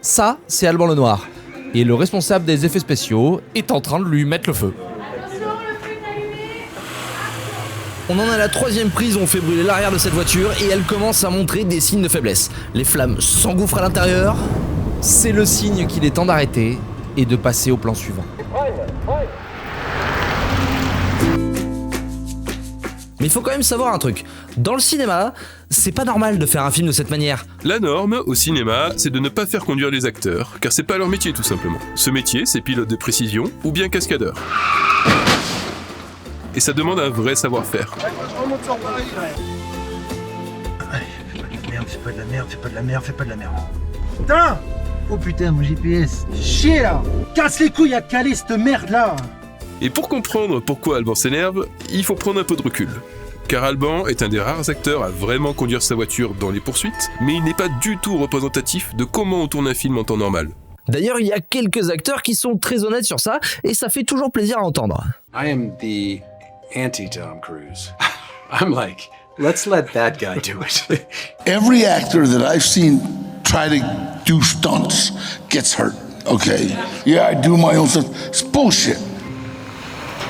Ça, c'est Alban Lenoir. Et le responsable des effets spéciaux est en train de lui mettre le feu. On en est à la 3e prise où on fait brûler l'arrière de cette voiture et elle commence à montrer des signes de faiblesse. Les flammes s'engouffrent à l'intérieur. C'est le signe qu'il est temps d'arrêter et de passer au plan suivant. Mais il faut quand même savoir un truc. Dans le cinéma, c'est pas normal de faire un film de cette manière. La norme, au cinéma, c'est de ne pas faire conduire les acteurs, car c'est pas leur métier tout simplement. Ce métier, c'est pilote de précision ou bien cascadeur. Et ça demande un vrai savoir-faire. Allez, fais pas de la merde, fais pas de la merde, fais pas de la merde. Putain! Oh putain, mon GPS. Chier là! Casse les couilles à caler cette merde là! Et pour comprendre pourquoi Alban s'énerve, il faut prendre un peu de recul. Car Alban est un des rares acteurs à vraiment conduire sa voiture dans les poursuites, mais il n'est pas du tout représentatif de comment on tourne un film en temps normal. D'ailleurs, il y a quelques acteurs qui sont très honnêtes sur ça, et ça fait toujours plaisir à entendre. I am the anti-Tom Cruise. I'm like, let's let that guy do it. Every actor that I've seen try to do stunts gets hurt, okay? Yeah, I do my own stuff. It's bullshit.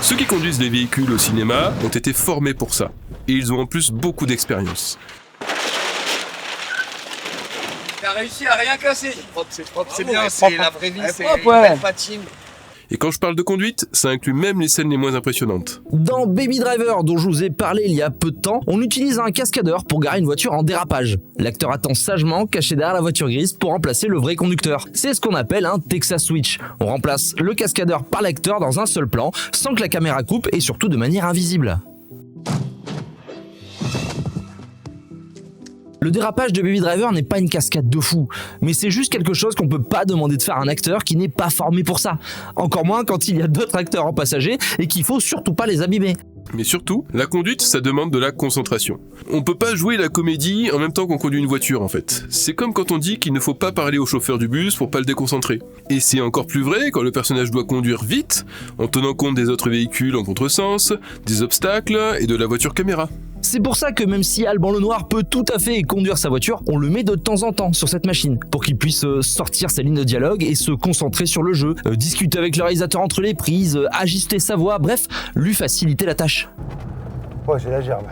Ceux qui conduisent les véhicules au cinéma ont été formés pour ça, et ils ont en plus beaucoup d'expérience. T'as réussi à rien casser. C'est propre, c'est bien, c'est la vraie vie, c'est propre, ouais. une patine. Et quand je parle de conduite, ça inclut même les scènes les moins impressionnantes. Dans Baby Driver, dont je vous ai parlé il y a peu de temps, on utilise un cascadeur pour garer une voiture en dérapage. L'acteur attend sagement, caché derrière la voiture grise, pour remplacer le vrai conducteur. C'est ce qu'on appelle un Texas Switch. On remplace le cascadeur par l'acteur dans un seul plan, sans que la caméra coupe et surtout de manière invisible. Le dérapage de Baby Driver n'est pas une cascade de fou, mais c'est juste quelque chose qu'on peut pas demander de faire à un acteur qui n'est pas formé pour ça. Encore moins quand il y a d'autres acteurs en passager et qu'il faut surtout pas les abîmer. Mais surtout, la conduite, ça demande de la concentration. On peut pas jouer la comédie en même temps qu'on conduit une voiture en fait. C'est comme quand on dit qu'il ne faut pas parler au chauffeur du bus pour pas le déconcentrer. Et c'est encore plus vrai quand le personnage doit conduire vite, en tenant compte des autres véhicules en contresens, des obstacles et de la voiture caméra. C'est pour ça que même si Alban Lenoir peut tout à fait conduire sa voiture, on le met de temps en temps sur cette machine, pour qu'il puisse sortir sa ligne de dialogue et se concentrer sur le jeu, discuter avec le réalisateur entre les prises, ajuster sa voix, bref, lui faciliter la tâche. Ouais, j'ai la gerbe.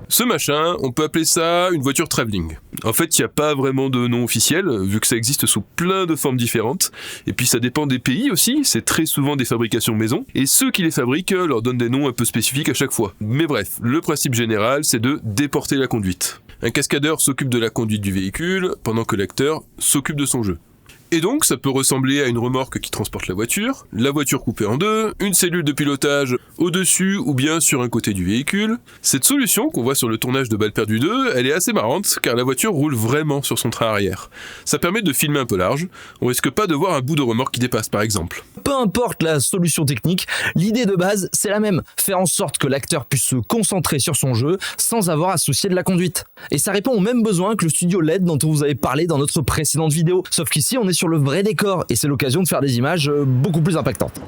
Ce machin, on peut appeler ça une voiture travelling. En fait, il n'y a pas vraiment de nom officiel, vu que ça existe sous plein de formes différentes. Et puis ça dépend des pays aussi, c'est très souvent des fabrications maison. Et ceux qui les fabriquent leur donnent des noms un peu spécifiques à chaque fois. Mais bref, le principe général, c'est de déporter la conduite. Un cascadeur s'occupe de la conduite du véhicule, pendant que l'acteur s'occupe de son jeu. Et donc, ça peut ressembler à une remorque qui transporte la voiture coupée en deux, une cellule de pilotage au-dessus ou bien sur un côté du véhicule. Cette solution qu'on voit sur le tournage de Balles perdues 2, elle est assez marrante car la voiture roule vraiment sur son train arrière. Ça permet de filmer un peu large, on risque pas de voir un bout de remorque qui dépasse par exemple. Peu importe la solution technique, l'idée de base, c'est la même. Faire en sorte que l'acteur puisse se concentrer sur son jeu sans avoir à se soucier de la conduite. Et ça répond aux mêmes besoins que le studio LED dont on vous avait parlé dans notre précédente vidéo. Sauf qu'ici, on est sur le vrai décor et c'est l'occasion de faire des images beaucoup plus impactantes.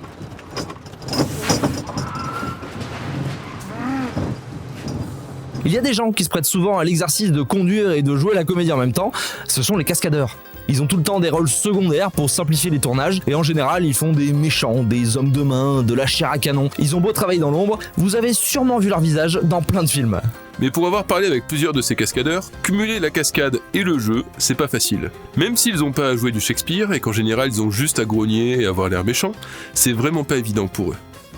Il y a des gens qui se prêtent souvent à l'exercice de conduire et de jouer la comédie en même temps, ce sont les cascadeurs. Ils ont tout le temps des rôles secondaires pour simplifier les tournages et en général ils font des méchants, des hommes de main, de la chair à canon. Ils ont beau travailler dans l'ombre, vous avez sûrement vu leur visage dans plein de films. Mais pour avoir parlé avec plusieurs de ces cascadeurs, cumuler la cascade et le jeu, c'est pas facile. Même s'ils ont pas à jouer du Shakespeare et qu'en général ils ont juste à grogner et avoir l'air méchant, c'est vraiment pas évident pour eux.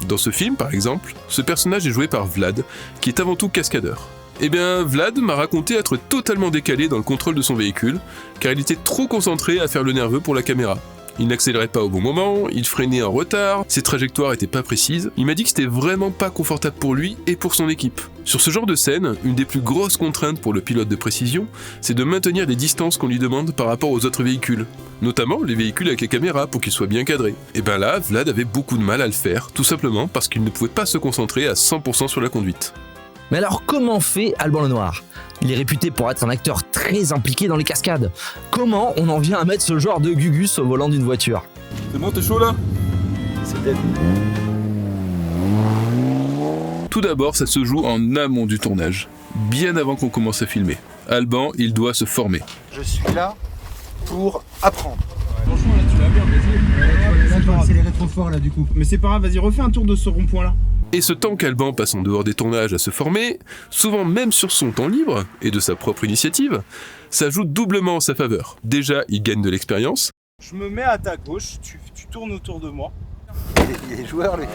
Dans ce film par exemple, ce personnage est joué par Vlad, qui est avant tout cascadeur. Eh bien, Vlad m'a raconté être totalement décalé dans le contrôle de son véhicule, car il était trop concentré à faire le nerveux pour la caméra. Il n'accélérait pas au bon moment, il freinait en retard, ses trajectoires étaient pas précises. Il m'a dit que c'était vraiment pas confortable pour lui et pour son équipe. Sur ce genre de scène, une des plus grosses contraintes pour le pilote de précision, c'est de maintenir les distances qu'on lui demande par rapport aux autres véhicules. Notamment les véhicules avec les caméras pour qu'ils soient bien cadrés. Et ben là, Vlad avait beaucoup de mal à le faire, tout simplement parce qu'il ne pouvait pas se concentrer à 100% sur la conduite. Mais alors comment fait Alban Lenoir ? Il est réputé pour être un acteur très impliqué dans les cascades. Comment on en vient à mettre ce genre de gugus au volant d'une voiture ? C'est bon, t'es chaud là ? C'est peut-être... Tout d'abord, ça se joue en amont du tournage, bien avant qu'on commence à filmer. Alban, il doit se former. Je suis là pour apprendre. Là, je dois accélérer trop fort là du coup. Mais c'est pas grave, vas-y, refais un tour de ce rond-point là. Et ce temps qu'Alban passe en dehors des tournages à se former, souvent même sur son temps libre, et de sa propre initiative, ça joue doublement en sa faveur. Déjà, il gagne de l'expérience. Je me mets à ta gauche, tu tournes autour de moi. Il est joueur lui.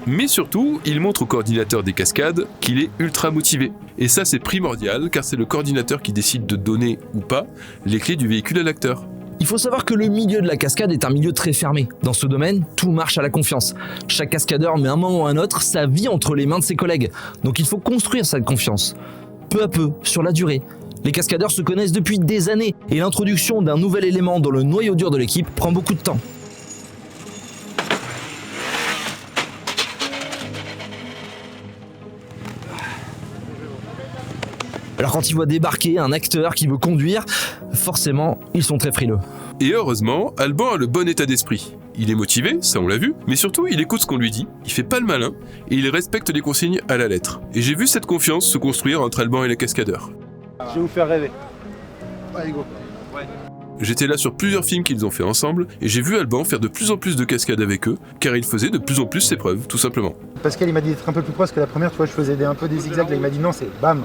Mais surtout, il montre au coordinateur des cascades qu'il est ultra motivé. Et ça, c'est primordial, car c'est le coordinateur qui décide de donner, ou pas, les clés du véhicule à l'acteur. Il faut savoir que le milieu de la cascade est un milieu très fermé. Dans ce domaine, tout marche à la confiance. Chaque cascadeur met un moment ou un autre sa vie entre les mains de ses collègues. Donc il faut construire cette confiance. Peu à peu, sur la durée. Les cascadeurs se connaissent depuis des années et l'introduction d'un nouvel élément dans le noyau dur de l'équipe prend beaucoup de temps. Alors quand ils voient débarquer un acteur qui veut conduire, forcément, ils sont très frileux. Et heureusement, Alban a le bon état d'esprit. Il est motivé, ça on l'a vu, mais surtout il écoute ce qu'on lui dit, il fait pas le malin, et il respecte les consignes à la lettre. Et j'ai vu cette confiance se construire entre Alban et les cascadeurs. Je vais vous faire rêver. Allez go. J'étais là sur plusieurs films qu'ils ont fait ensemble, et j'ai vu Alban faire de plus en plus de cascades avec eux, car il faisait de plus en plus ses preuves, tout simplement. Pascal il m'a dit d'être un peu plus proche que la première, tu vois, je faisais un peu des zigzags, là il m'a dit non, c'est bam.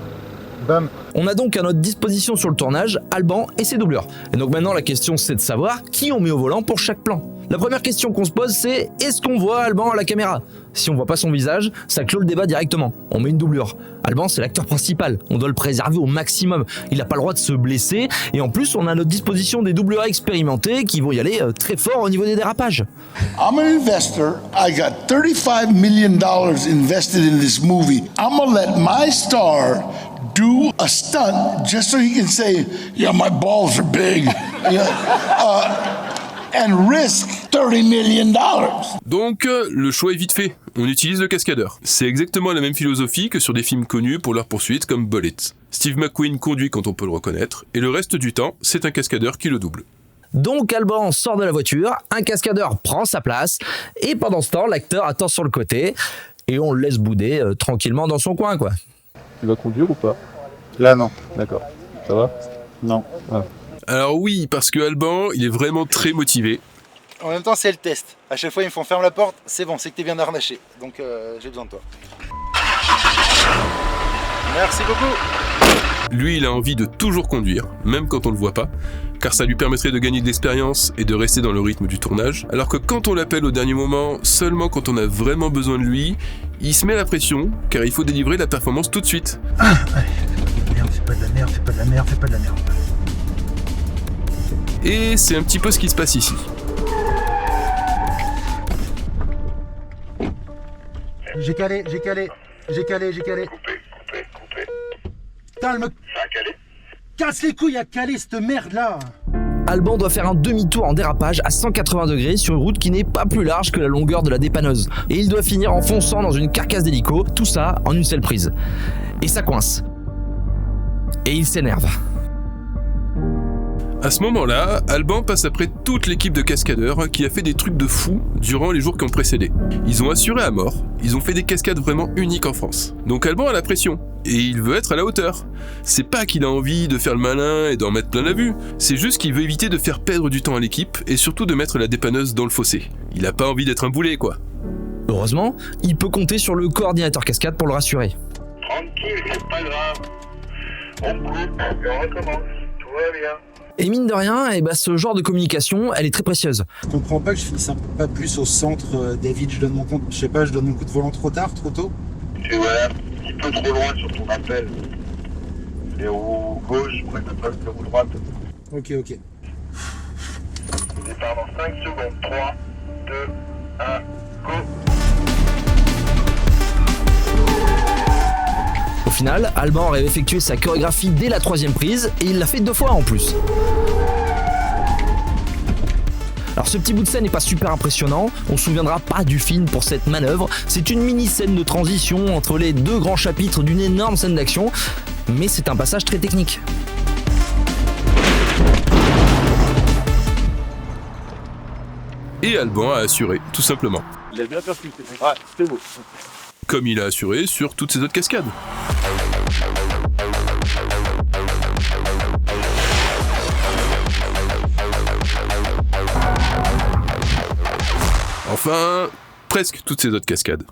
Bam. On a donc à notre disposition sur le tournage Alban et ses doubleurs. Et donc maintenant la question c'est de savoir qui on met au volant pour chaque plan. La première question qu'on se pose c'est est-ce qu'on voit Alban à la caméra ? Si on voit pas son visage, ça clôt le débat directement. On met une doublure. Alban c'est l'acteur principal, on doit le préserver au maximum. Il n'a pas le droit de se blesser et en plus on a à notre disposition des doubleurs expérimentés qui vont y aller très fort au niveau des dérapages. I'm an investor. I got $35 million invested in this movie. I'm gonna let my star do a stunt just so he can say, yeah, my balls are big. And risk $30 million. Donc, le choix est vite fait. On utilise le cascadeur. C'est exactement la même philosophie que sur des films connus pour leur poursuite comme Bullet. Steve McQueen conduit quand on peut le reconnaître, et le reste du temps, c'est un cascadeur qui le double. Donc Alban sort de la voiture, un cascadeur prend sa place, et pendant ce temps, l'acteur attend sur le côté, et on le laisse bouder tranquillement dans son coin, quoi. Tu vas conduire ou pas? Là non. D'accord. Ça va? Non. Ah. Alors oui, parce que Alban, il est vraiment très motivé. En même temps c'est le test. À chaque fois ils me font ferme la porte, c'est bon, c'est que t'es bien harnaché. Donc j'ai besoin de toi. Merci beaucoup. Lui, il a envie de toujours conduire, même quand on le voit pas, car ça lui permettrait de gagner de l'expérience et de rester dans le rythme du tournage, alors que quand on l'appelle au dernier moment, seulement quand on a vraiment besoin de lui, il se met la pression, car il faut délivrer la performance tout de suite. Allez, merde, c'est pas de la merde, c'est pas de la merde, c'est pas de la merde. Et c'est un petit peu ce qui se passe ici. J'ai calé. Putain, elle me casse les couilles à caler cette merde là. Alban doit faire un demi-tour en dérapage à 180 degrés sur une route qui n'est pas plus large que la longueur de la dépanneuse. Et il doit finir en fonçant dans une carcasse d'hélico, tout ça en une seule prise. Et ça coince. Et il s'énerve. À ce moment-là, Alban passe après toute l'équipe de cascadeurs qui a fait des trucs de fou durant les jours qui ont précédé. Ils ont assuré à mort, ils ont fait des cascades vraiment uniques en France. Donc Alban a la pression, et il veut être à la hauteur. C'est pas qu'il a envie de faire le malin et d'en mettre plein la vue, c'est juste qu'il veut éviter de faire perdre du temps à l'équipe et surtout de mettre la dépanneuse dans le fossé. Il a pas envie d'être un boulet, quoi. Heureusement, il peut compter sur le coordinateur cascade pour le rassurer. Tranquille, c'est pas grave. On coupe et on recommence. Tout va bien. Et mine de rien, ce genre de communication, elle est très précieuse. Je comprends pas que je finisse un peu plus au centre, David, je donne mon compte, je sais pas, je donne mon coup de volant trop tard, trop tôt. Tu vas un petit peu trop loin sur ton appel. Les roues gauche, près de poste, les roues droite. Ok. Départ dans 5 secondes. 3, 2, 1, go. Au final, Alban aurait effectué sa chorégraphie dès la 3e prise et il l'a fait 2 fois en plus. Alors ce petit bout de scène n'est pas super impressionnant, on se souviendra pas du film pour cette manœuvre, c'est une mini scène de transition entre les 2 grands chapitres d'une énorme scène d'action, mais c'est un passage très technique. Et Alban a assuré, tout simplement. Il a bien percuté. Ouais, c'était beau. Comme il a assuré sur toutes ses autres cascades. enfin, presque toutes ces autres cascades.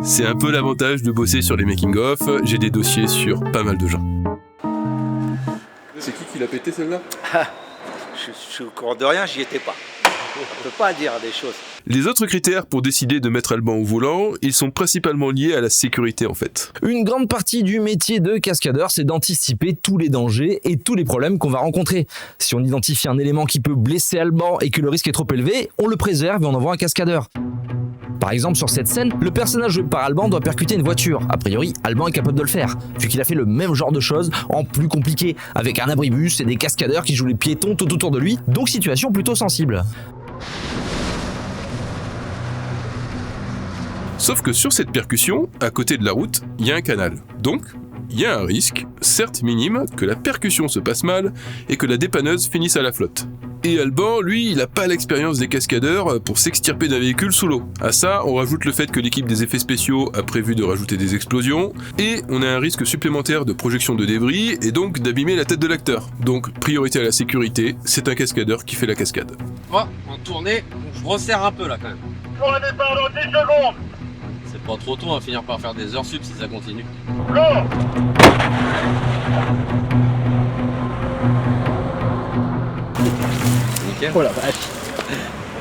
C'est un peu l'avantage de bosser sur les making-of, j'ai des dossiers sur pas mal de gens. C'est qui l'a pété celle-là? Je suis au courant de rien, j'y étais pas. On peut pas dire des choses. Les autres critères pour décider de mettre Alban au volant, ils sont principalement liés à la sécurité en fait. Une grande partie du métier de cascadeur, c'est d'anticiper tous les dangers et tous les problèmes qu'on va rencontrer. Si on identifie un élément qui peut blesser Alban et que le risque est trop élevé, on le préserve et on envoie un cascadeur. Par exemple, sur cette scène, le personnage joué par Alban doit percuter une voiture. A priori, Alban est capable de le faire, vu qu'il a fait le même genre de choses en plus compliqué, avec un abribus et des cascadeurs qui jouent les piétons tout autour de lui, donc situation plutôt sensible. Sauf que sur cette percussion, à côté de la route, il y a un canal. Donc, il y a un risque, certes minime, que la percussion se passe mal et que la dépanneuse finisse à la flotte. Et Alban, lui, il n'a pas l'expérience des cascadeurs pour s'extirper d'un véhicule sous l'eau. À ça, on rajoute le fait que l'équipe des effets spéciaux a prévu de rajouter des explosions, et on a un risque supplémentaire de projection de débris, et donc d'abîmer la tête de l'acteur. Donc, priorité à la sécurité, c'est un cascadeur qui fait la cascade. Moi, en tournée, je resserre un peu là quand même. Pour un départ dans 10 secondes. C'est pas trop tôt, on va finir par faire des heures sup si ça continue. Go. Nickel. Oh la vache.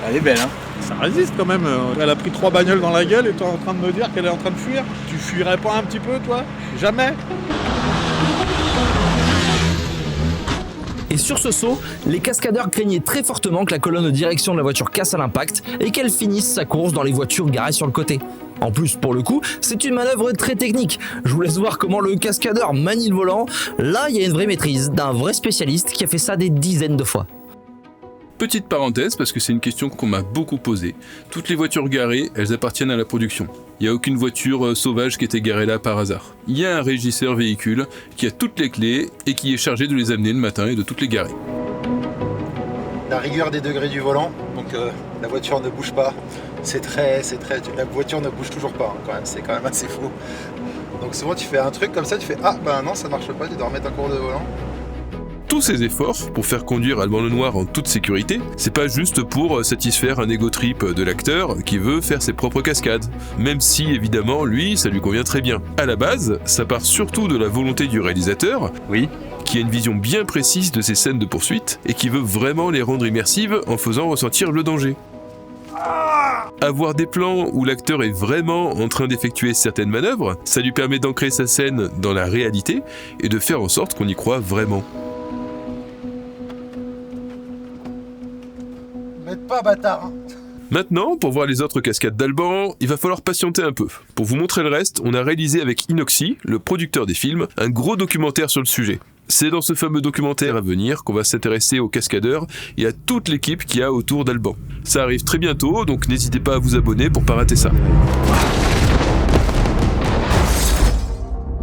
Elle est belle, hein. Ça résiste quand même. Elle a pris 3 bagnoles dans la gueule et t'es en train de me dire qu'elle est en train de fuir. Tu fuirais pas un petit peu, toi? Jamais. Et sur ce saut, les cascadeurs craignaient très fortement que la colonne de direction de la voiture casse à l'impact et qu'elle finisse sa course dans les voitures garées sur le côté. En plus, pour le coup, c'est une manœuvre très technique. Je vous laisse voir comment le cascadeur manie le volant. Là, il y a une vraie maîtrise d'un vrai spécialiste qui a fait ça des dizaines de fois. Petite parenthèse, parce que c'est une question qu'on m'a beaucoup posée. Toutes les voitures garées, elles appartiennent à la production. Il n'y a aucune voiture sauvage qui était garée là par hasard. Il y a un régisseur véhicule qui a toutes les clés et qui est chargé de les amener le matin et de toutes les garer. La rigueur des degrés du volant, donc la voiture ne bouge pas. La voiture ne bouge toujours pas, hein, quand même, c'est quand même assez fou. Donc souvent tu fais un truc comme ça, tu fais ah ben non ça marche pas, tu dois remettre un cours de volant. Tous ces efforts pour faire conduire Alban Lenoir en toute sécurité, c'est pas juste pour satisfaire un ego trip de l'acteur qui veut faire ses propres cascades. Même si évidemment lui, ça lui convient très bien. À la base, ça part surtout de la volonté du réalisateur, qui a une vision bien précise de ces scènes de poursuite et qui veut vraiment les rendre immersives en faisant ressentir le danger. Avoir des plans où l'acteur est vraiment en train d'effectuer certaines manœuvres, ça lui permet d'ancrer sa scène dans la réalité et de faire en sorte qu'on y croit vraiment. M'aide pas bâtard hein. Maintenant, pour voir les autres cascades d'Alban, il va falloir patienter un peu. Pour vous montrer le reste, on a réalisé avec Inoxy, le producteur des films, un gros documentaire sur le sujet. C'est dans ce fameux documentaire à venir qu'on va s'intéresser aux cascadeurs et à toute l'équipe qu'il y a autour d'Alban. Ça arrive très bientôt, donc n'hésitez pas à vous abonner pour pas rater ça.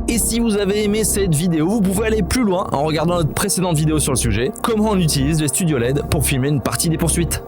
Et si vous avez aimé cette vidéo, vous pouvez aller plus loin en regardant notre précédente vidéo sur le sujet, comment on utilise les studios LED pour filmer une partie des poursuites.